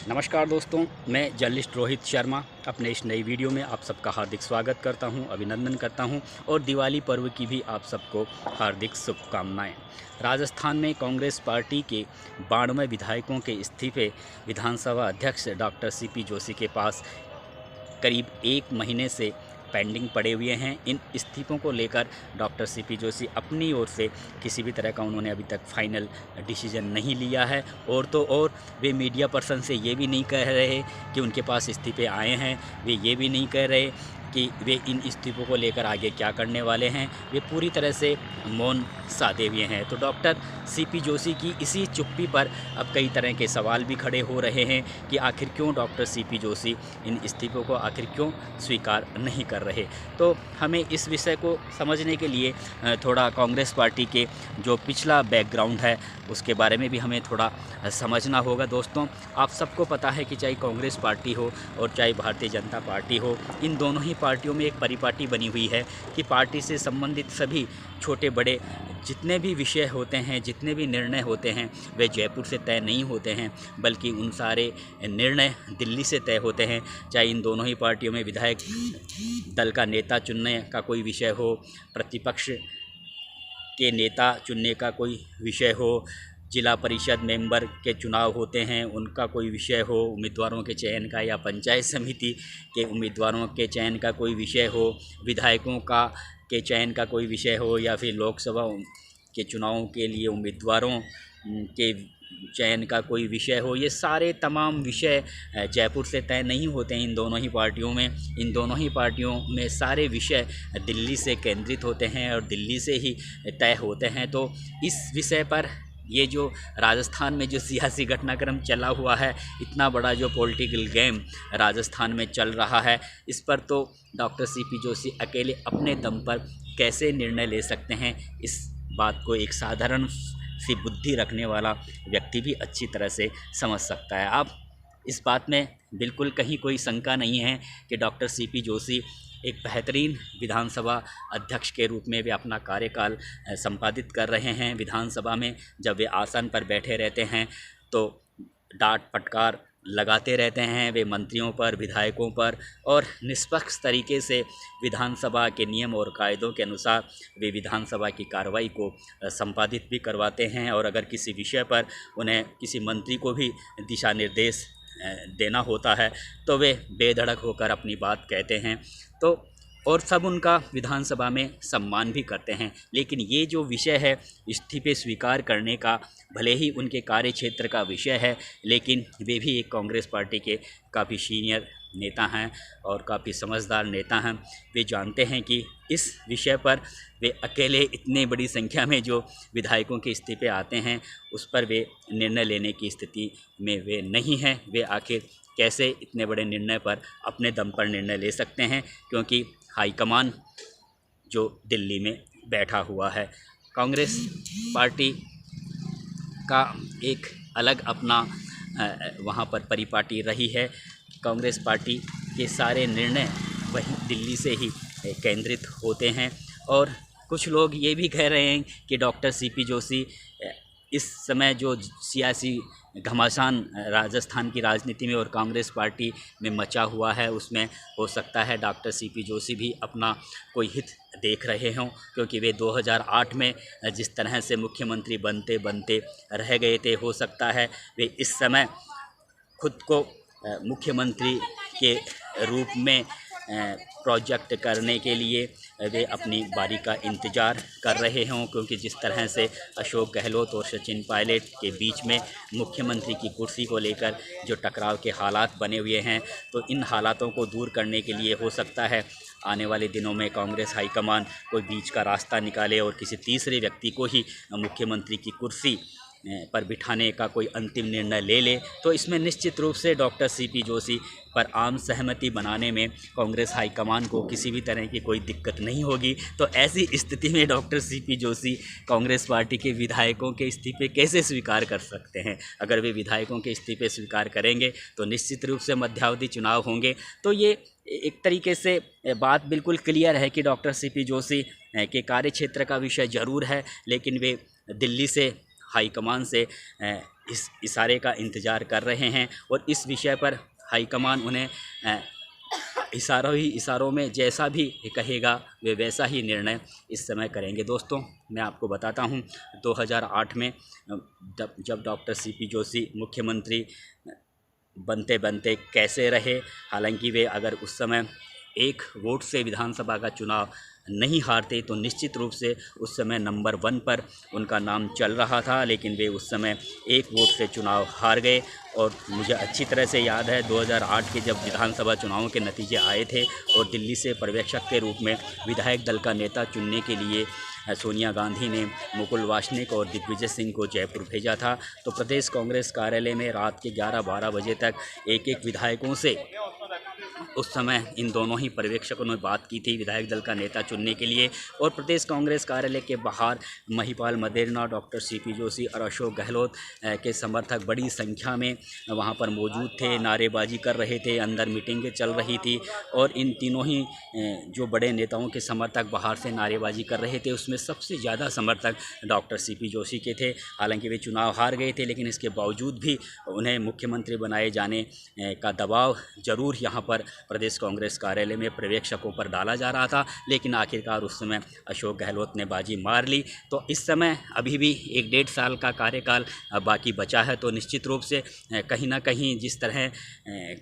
नमस्कार दोस्तों, मैं जर्नलिस्ट रोहित शर्मा अपने इस नई वीडियो में आप सबका हार्दिक स्वागत करता हूं, अभिनंदन करता हूं और दिवाली पर्व की भी आप सबको हार्दिक शुभकामनाएं। राजस्थान में कांग्रेस पार्टी के 92 विधायकों के इस्तीफे विधानसभा अध्यक्ष डॉक्टर सीपी जोशी के पास करीब 1 महीने से पेंडिंग पड़े हुए हैं। इन इस्तीफ़ों को लेकर डॉक्टर सीपी जोशी अपनी ओर से किसी भी तरह का उन्होंने अभी तक फाइनल डिसीजन नहीं लिया है। और तो और वे मीडिया पर्सन से ये भी नहीं कह रहे कि उनके पास इस्तीफ़े आए हैं, वे ये भी नहीं कह रहे कि वे इन इस्तीफ़ों को लेकर आगे क्या करने वाले हैं। वे पूरी तरह से मौन साधे हुए हैं। तो डॉक्टर सीपी जोशी की इसी चुप्पी पर अब कई तरह के सवाल भी खड़े हो रहे हैं कि आखिर क्यों डॉक्टर सीपी जोशी इन इस्तीफ़ों को आखिर क्यों स्वीकार नहीं कर रहे। तो हमें इस विषय को समझने के लिए थोड़ा कांग्रेस पार्टी के जो पिछला बैकग्राउंड है उसके बारे में भी हमें थोड़ा समझना होगा। दोस्तों, आप सबको पता है कि चाहे कांग्रेस पार्टी हो और चाहे भारतीय जनता पार्टी हो, इन दोनों ही पार्टियों में एक परिपाटी बनी हुई है कि पार्टी से संबंधित सभी छोटे बड़े जितने भी विषय होते हैं, जितने भी निर्णय होते हैं, वे जयपुर से तय नहीं होते हैं, बल्कि उन सारे निर्णय दिल्ली से तय होते हैं। चाहे इन दोनों ही पार्टियों में विधायक दल का नेता चुनने का कोई विषय हो, प्रतिपक्ष के नेता चुनने का कोई विषय हो, जिला परिषद मेंबर के चुनाव होते हैं उनका कोई विषय हो, उम्मीदवारों के चयन का, या पंचायत समिति के उम्मीदवारों के चयन का कोई विषय हो, विधायकों का के चयन का कोई विषय हो, या फिर लोकसभा के चुनावों के लिए उम्मीदवारों के चयन का कोई विषय हो, ये सारे तमाम विषय जयपुर से तय नहीं होते हैं। इन दोनों ही पार्टियों में सारे विषय दिल्ली से केंद्रित होते हैं और दिल्ली से ही तय होते हैं। तो इस विषय पर ये जो राजस्थान में जो सियासी घटनाक्रम चला हुआ है, इतना बड़ा जो पॉलिटिकल गेम राजस्थान में चल रहा है, इस पर तो डॉक्टर सीपी जोशी अकेले अपने दम पर कैसे निर्णय ले सकते हैं, इस बात को एक साधारण सी बुद्धि रखने वाला व्यक्ति भी अच्छी तरह से समझ सकता है। अब इस बात में बिल्कुल कहीं कोई शंका नहीं है कि डॉक्टर सीपी जोशी एक बेहतरीन विधानसभा अध्यक्ष के रूप में वे अपना कार्यकाल संपादित कर रहे हैं। विधानसभा में जब वे आसन पर बैठे रहते हैं तो डांट फटकार लगाते रहते हैं वे मंत्रियों पर, विधायकों पर, और निष्पक्ष तरीके से विधानसभा के नियम और कायदों के अनुसार वे विधानसभा की कार्रवाई को संपादित भी करवाते हैं। और अगर किसी विषय पर उन्हें किसी मंत्री को भी दिशा निर्देश देना होता है तो वे बेधड़क होकर अपनी बात कहते हैं। तो और सब उनका विधानसभा में सम्मान भी करते हैं। लेकिन ये जो विषय है इस्तीफे स्वीकार करने का, भले ही उनके कार्य क्षेत्र का विषय है, लेकिन वे भी एक कांग्रेस पार्टी के काफ़ी सीनियर नेता हैं और काफ़ी समझदार नेता हैं। वे जानते हैं कि इस विषय पर वे अकेले इतने बड़ी संख्या में जो विधायकों के इस्तीफे आते हैं उस पर वे निर्णय लेने की स्थिति में वे नहीं हैं। वे आखिर कैसे इतने बड़े निर्णय पर अपने दम पर निर्णय ले सकते हैं, क्योंकि हाईकमान जो दिल्ली में बैठा हुआ है। कांग्रेस पार्टी का एक अलग अपना वहाँ पर परिपाटी रही है। कांग्रेस पार्टी के सारे निर्णय वहीं दिल्ली से ही केंद्रित होते हैं। और कुछ लोग ये भी कह रहे हैं कि डॉक्टर सीपी जोशी इस समय जो सियासी घमासान राजस्थान की राजनीति में और कांग्रेस पार्टी में मचा हुआ है, उसमें हो सकता है डॉक्टर सीपी जोशी भी अपना कोई हित देख रहे हों, क्योंकि वे 2008 में जिस तरह से मुख्यमंत्री बनते बनते रह गए थे, हो सकता है वे इस समय खुद को मुख्यमंत्री के रूप में प्रोजेक्ट करने के लिए वे अपनी बारी का इंतज़ार कर रहे हों। क्योंकि जिस तरह से अशोक गहलोत और सचिन पायलट के बीच में मुख्यमंत्री की कुर्सी को लेकर जो टकराव के हालात बने हुए हैं, तो इन हालातों को दूर करने के लिए हो सकता है आने वाले दिनों में कांग्रेस हाईकमान कोई बीच का रास्ता निकाले और किसी तीसरे व्यक्ति को ही मुख्यमंत्री की कुर्सी पर बिठाने का कोई अंतिम निर्णय ले ले। तो इसमें निश्चित रूप से डॉक्टर सीपी जोशी पर आम सहमति बनाने में कांग्रेस हाईकमान को किसी भी तरह की कोई दिक्कत नहीं होगी। तो ऐसी स्थिति में doctor CP Joshi Congress party के विधायकों के इस्तीफे कैसे स्वीकार कर सकते हैं? अगर वे विधायकों के इस्तीफे स्वीकार करेंगे तो निश्चित रूप से मध्यावधि चुनाव होंगे। तो ये एक तरीके से बात बिल्कुल क्लियर है कि डॉक्टर सीपी जोशी के कार्यक्षेत्र का विषय ज़रूर है, लेकिन वे दिल्ली से हाईकमान से इस इशारे का इंतज़ार कर रहे हैं और इस विषय पर हाईकमान उन्हें इशारों में जैसा भी कहेगा वे वैसा ही निर्णय इस समय करेंगे। दोस्तों, मैं आपको बताता हूं, 2008 में जब डॉक्टर सीपी जोशी मुख्यमंत्री बनते बनते कैसे रहे, हालांकि वे अगर उस समय एक वोट से विधानसभा का चुनाव नहीं हारते तो निश्चित रूप से उस समय नंबर 1 पर उनका नाम चल रहा था, लेकिन वे उस समय एक वोट से चुनाव हार गए। और मुझे अच्छी तरह से याद है 2008 के जब विधानसभा चुनावों के नतीजे आए थे और दिल्ली से पर्यवेक्षक के रूप में विधायक दल का नेता चुनने के लिए सोनिया गांधी ने मुकुल वासनिक और दिग्विजय सिंह को जयपुर भेजा था, तो प्रदेश कांग्रेस कार्यालय में रात के 11-12 बजे तक एक विधायकों से उस समय इन दोनों ही पर्यवेक्षकों ने बात की थी विधायक दल का नेता चुनने के लिए। और प्रदेश कांग्रेस कार्यालय के बाहर महिपाल मदेरणा, डॉक्टर सीपी जोशी और अशोक गहलोत के समर्थक बड़ी संख्या में वहां पर मौजूद थे, नारेबाजी कर रहे थे, अंदर मीटिंगें चल रही थी और इन तीनों ही जो बड़े नेताओं के समर्थक बाहर से नारेबाजी कर रहे थे उसमें सबसे ज़्यादा समर्थक डॉक्टर सीपी जोशी के थे। हालांकि वे चुनाव हार गए थे, लेकिन इसके बावजूद भी उन्हें मुख्यमंत्री बनाए जाने का दबाव जरूर यहाँ पर प्रदेश कांग्रेस कार्यालय में पर्यवेक्षकों पर डाला जा रहा था, लेकिन आखिरकार उस समय अशोक गहलोत ने बाजी मार ली। तो इस समय अभी भी 1-1.5 साल का कार्यकाल बाकी बचा है, तो निश्चित रूप से कहीं ना कहीं जिस तरह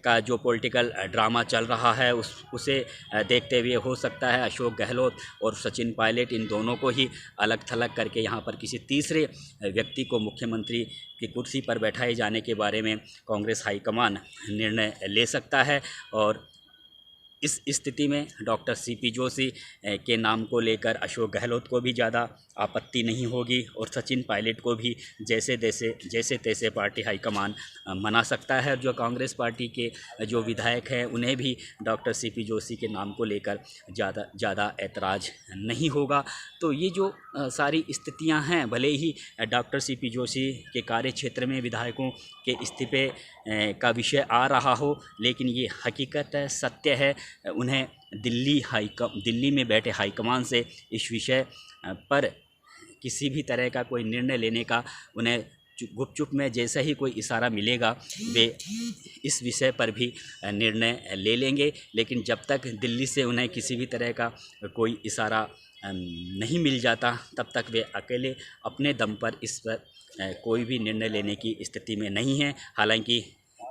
का जो पॉलिटिकल ड्रामा चल रहा है उसे देखते हुए हो सकता है अशोक गहलोत और सचिन पायलट इन दोनों को ही अलग थलग करके यहाँ पर किसी तीसरे व्यक्ति को मुख्यमंत्री की कुर्सी पर बैठाए जाने के बारे में कांग्रेस हाईकमान निर्णय ले सकता है। और इस स्थिति में डॉक्टर सीपी जोशी के नाम को लेकर अशोक गहलोत को भी ज़्यादा आपत्ति नहीं होगी और सचिन पायलट को भी जैसे तैसे पार्टी हाईकमान मना सकता है। जो कांग्रेस पार्टी के जो विधायक हैं उन्हें भी डॉक्टर सीपी जोशी के नाम को लेकर ज़्यादा ऐतराज़ नहीं होगा। तो ये जो सारी स्थितियां हैं, भले ही डॉक्टर सीपी जोशी के कार्य क्षेत्र में विधायकों के इस्तीफे का विषय आ रहा हो, लेकिन ये हकीकत है, सत्य है। उन्हें दिल्ली में बैठे हाईकमान से इस विषय पर किसी भी तरह का कोई निर्णय लेने का उन्हें गुपचुप में जैसा ही कोई इशारा मिलेगा वे इस विषय पर भी निर्णय ले लेंगे। लेकिन जब तक दिल्ली से उन्हें किसी भी तरह का कोई इशारा नहीं मिल जाता तब तक वे अकेले अपने दम पर इस पर कोई भी निर्णय लेने की स्थिति में नहीं है। हालांकि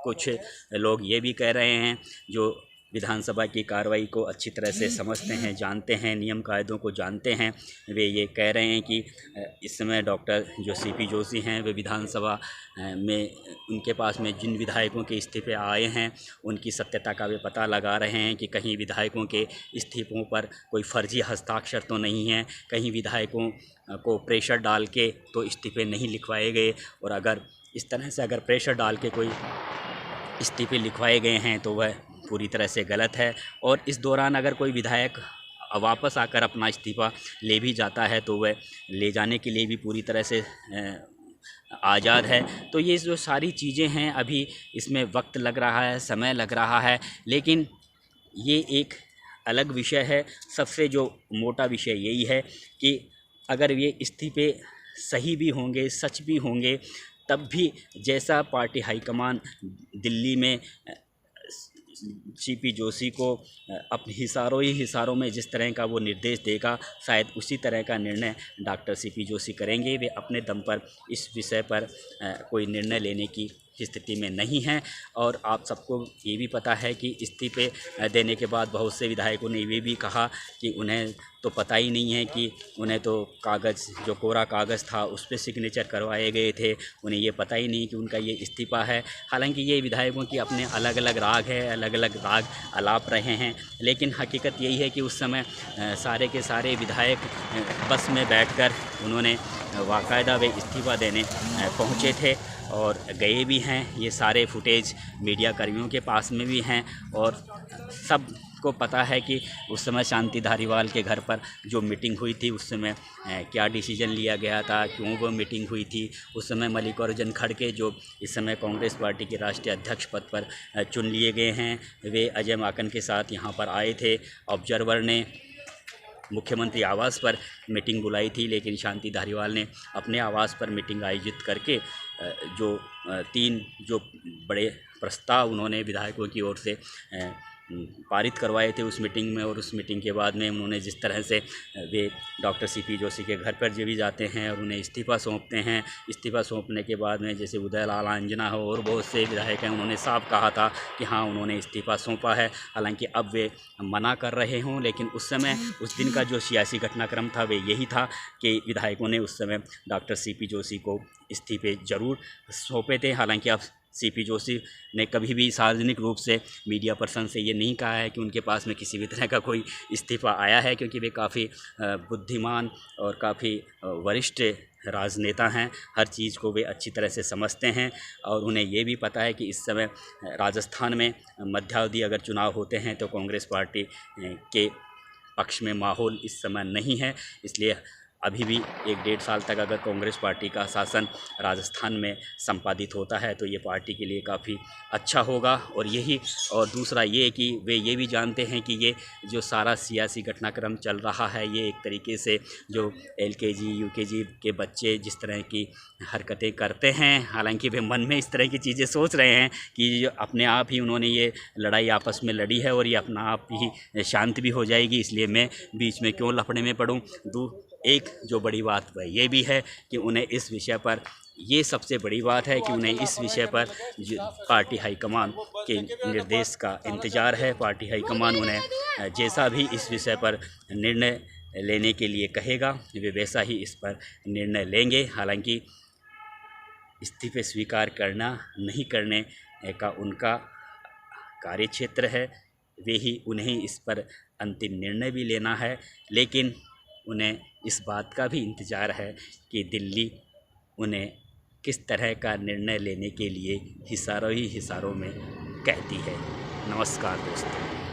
कुछ लोग ये भी कह रहे हैं जो विधानसभा की कार्रवाई को अच्छी तरह से समझते हैं, जानते हैं, नियम कायदों को जानते हैं, वे ये कह रहे हैं कि इस समय डॉक्टर जो सीपी जोशी हैं वे विधानसभा में उनके पास में जिन विधायकों के इस्तीफे आए हैं उनकी सत्यता का वे पता लगा रहे हैं कि कहीं विधायकों के इस्तीफों पर कोई फर्जी हस्ताक्षर तो नहीं है, कहीं विधायकों को प्रेशर डाल के तो इस्तीफे नहीं लिखवाए गए। और अगर इस तरह से अगर प्रेशर डाल के कोई इस्तीफे लिखवाए गए हैं तो वह पूरी तरह से गलत है। और इस दौरान अगर कोई विधायक वापस आकर अपना इस्तीफ़ा ले भी जाता है तो वह ले जाने के लिए भी पूरी तरह से आज़ाद है। तो ये जो सारी चीज़ें हैं अभी इसमें वक्त लग रहा है, समय लग रहा है, लेकिन ये एक अलग विषय है। सबसे जो मोटा विषय यही है कि अगर ये इस्तीफे सही भी होंगे, सच भी होंगे, तब भी जैसा पार्टी हाईकमान दिल्ली में सीपी जोशी को अपने हिसारों में जिस तरह का वो निर्देश देगा, शायद उसी तरह का निर्णय डॉक्टर सीपी जोशी करेंगे। वे अपने दम पर इस विषय पर कोई निर्णय लेने की स्थिति में नहीं हैं। और आप सबको ये भी पता है कि इस्तीफे देने के बाद बहुत से विधायकों ने ये भी कहा कि उन्हें तो पता ही नहीं है कि उन्हें तो कागज़ जो कोरा कागज़ था उस पर सिग्नेचर करवाए गए थे, उन्हें ये पता ही नहीं कि उनका ये इस्तीफ़ा है। हालांकि ये विधायकों की अपने अलग अलग राग है, अलग अलग राग अलाप रहे हैं, लेकिन हकीकत यही है कि उस समय सारे के सारे विधायक बस में बैठकर उन्होंने बाकायदा वे इस्तीफ़ा देने पहुँचे थे और गए भी हैं। ये सारे फुटेज मीडिया कर्मियों के पास में भी हैं और सब को पता है कि उस समय शांति धारीवाल के घर पर जो मीटिंग हुई थी उस समय क्या डिसीजन लिया गया था, क्यों वो मीटिंग हुई थी। उस समय मल्लिकार्जुन खड़गे जो इस समय कांग्रेस पार्टी के राष्ट्रीय अध्यक्ष पद पर चुन लिए गए हैं, वे अजय माकन के साथ यहाँ पर आए थे। ऑब्जर्वर ने मुख्यमंत्री आवास पर मीटिंग बुलाई थी, लेकिन शांति धारीवाल ने अपने आवास पर मीटिंग आयोजित करके जो 3 जो बड़े प्रस्ताव उन्होंने विधायकों की ओर से पारित करवाए थे उस मीटिंग में, और उस मीटिंग के बाद में उन्होंने जिस तरह से वे डॉक्टर सीपी जोशी के घर पर जो भी जाते हैं और उन्हें इस्तीफ़ा सौंपते हैं, इस्तीफ़ा सौंपने के बाद में जैसे उदयलाल आंजना हो और बहुत से विधायक हैं, उन्होंने साफ कहा था कि हाँ उन्होंने इस्तीफ़ा सौंपा है। हालांकि अब वे मना कर रहे हों, लेकिन उस समय उस दिन का जो सियासी घटनाक्रम था वे यही था कि विधायकों ने उस समय डॉक्टर सीपी जोशी को इस्तीफ़े ज़रूर सौंपे थे। हालांकि अब सीपी जोशी ने कभी भी सार्वजनिक रूप से मीडिया पर्सन से ये नहीं कहा है कि उनके पास में किसी भी तरह का कोई इस्तीफ़ा आया है, क्योंकि वे काफ़ी बुद्धिमान और काफ़ी वरिष्ठ राजनेता हैं। हर चीज़ को वे अच्छी तरह से समझते हैं और उन्हें ये भी पता है कि इस समय राजस्थान में मध्यावधि अगर चुनाव होते हैं तो कांग्रेस पार्टी के पक्ष में माहौल इस समय नहीं है। इसलिए अभी भी 1-1.5 साल तक अगर कांग्रेस पार्टी का शासन राजस्थान में संपादित होता है तो ये पार्टी के लिए काफ़ी अच्छा होगा। और दूसरा ये कि वे ये भी जानते हैं कि ये जो सारा सियासी घटनाक्रम चल रहा है, ये एक तरीके से जो LKG UKG के बच्चे जिस तरह की हरकतें करते हैं, हालांकि वे मन में इस तरह की चीज़ें सोच रहे हैं कि अपने आप ही उन्होंने ये लड़ाई आपस में लड़ी है और ये अपना आप ही शांत भी हो जाएगी, इसलिए मैं बीच में क्यों लफड़े में पड़ूं। एक जो बड़ी बात वह ये भी है कि उन्हें इस विषय पर, ये सबसे बड़ी बात है कि उन्हें इस विषय पर पार्टी हाईकमान के निर्देश का इंतज़ार है। पार्टी हाईकमान उन्हें जैसा भी इस विषय पर निर्णय लेने के लिए कहेगा वे वैसा ही इस पर निर्णय लेंगे। हालांकि इस्तीफे स्वीकार करना नहीं करने का उनका कार्यक्षेत्र है, उन्हें इस पर अंतिम निर्णय भी लेना है, लेकिन उन्हें इस बात का भी इंतज़ार है कि दिल्ली उन्हें किस तरह का निर्णय लेने के लिए हिसारों में कहती है। नमस्कार दोस्तों।